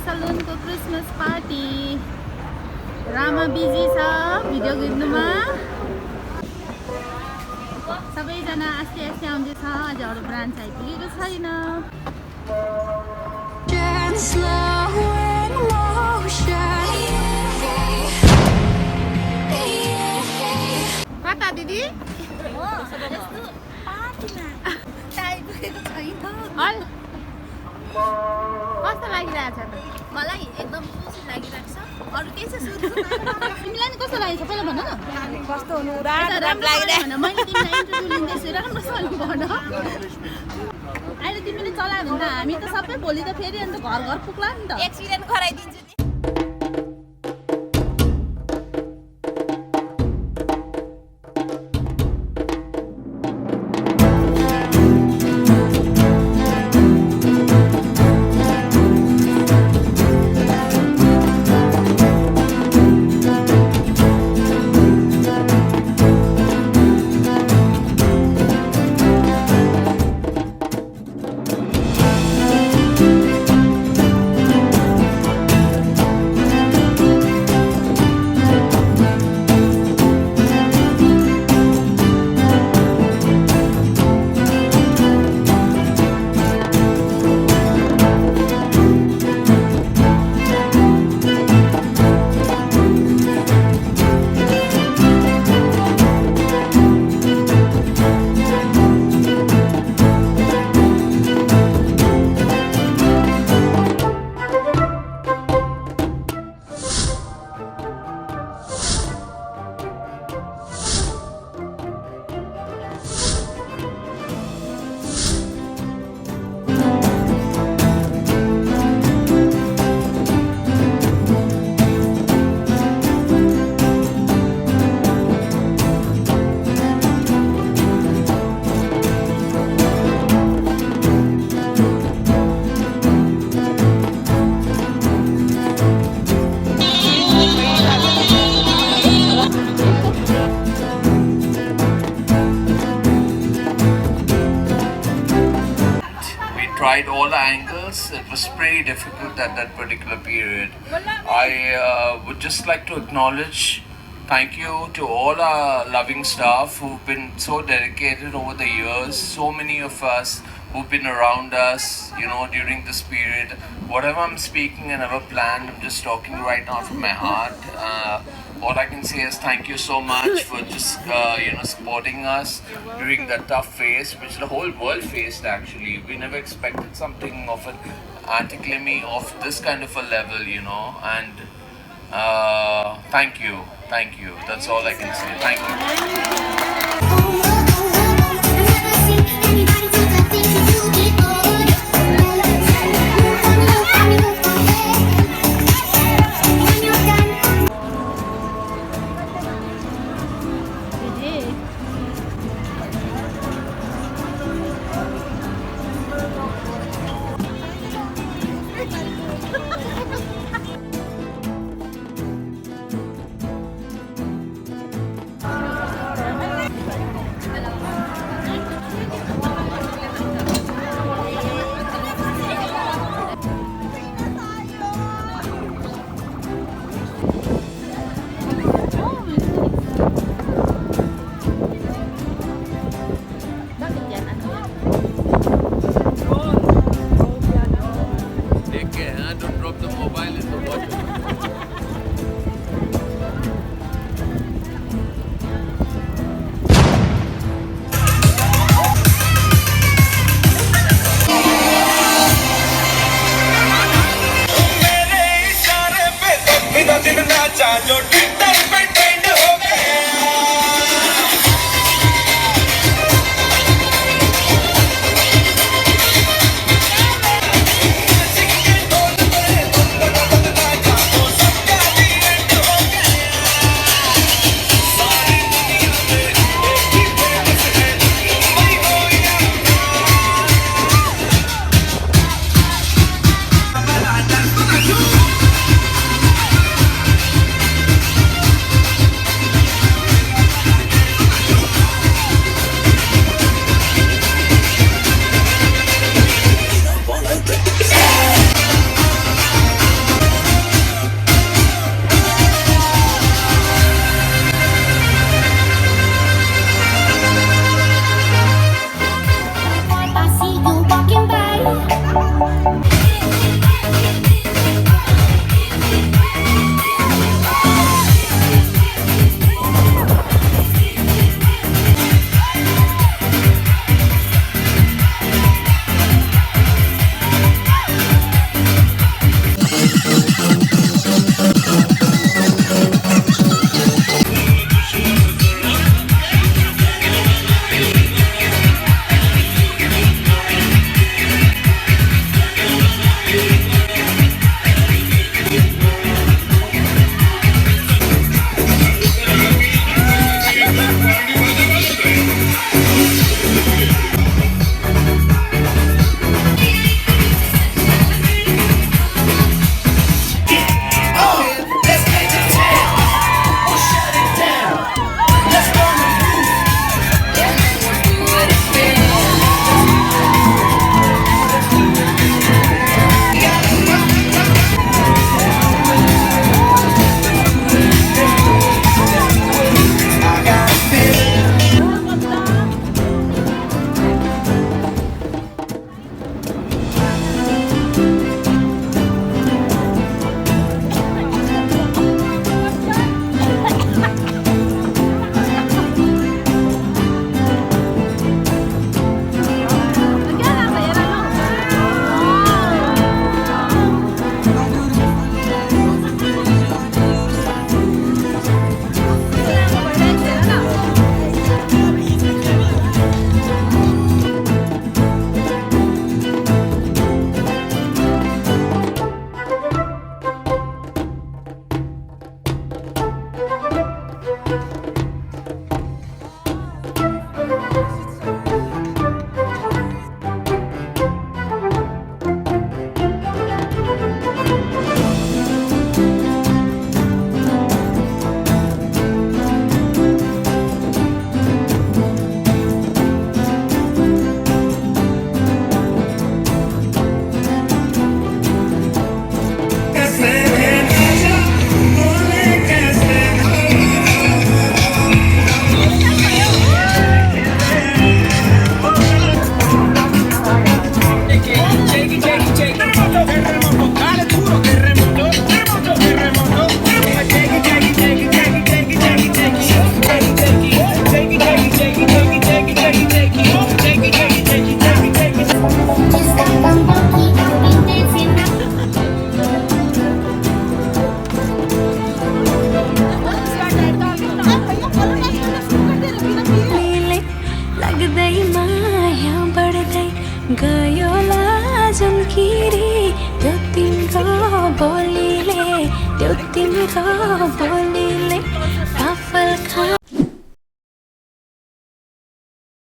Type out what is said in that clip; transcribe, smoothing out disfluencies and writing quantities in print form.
सलुनको Christmas party Rama busy छ video खिच्नुमा सबैजना आस्ते आस्ते आउँदैछ अझ अरू ब्रान्च आइपुगेको छैन कता दिदी कस्तो लागिरहेछ त मलाई एकदम खुसी लागिरहेको छ अरु के छ सुरु तिमीलाई नि कस्तो लागेछ पहिला भन न कस्तो हुनु राम्रो लागिरहेको मैले तिमीलाई इन्टरभ्यु लिँदैछु राम्रोसँग भन अहिले तिमीले चलायो भने त हामी त सबै भोलि त फेरि अन्त घर घर पुग्ला नि त एक्सिडेन्ट गराइदिन्छु नि Tried all the angles. It was pretty difficult at that particular period. I would just like to acknowledge, thank you to all our loving staff who've been so dedicated over the years. So many of us who've been around us, you know, during this period. Whatever I'm speaking and ever planned, I'm just talking right now from my heart. All I can say is thank you so much for just supporting us during that tough phase, which the whole world faced actually. We never expected something of an anti-climate of this kind of a level, you know. And thank you. That's all I can say. Thank you. गयो लाजन किरी त्यो तिम्रो बोलीले त्यो तिम्रो बोली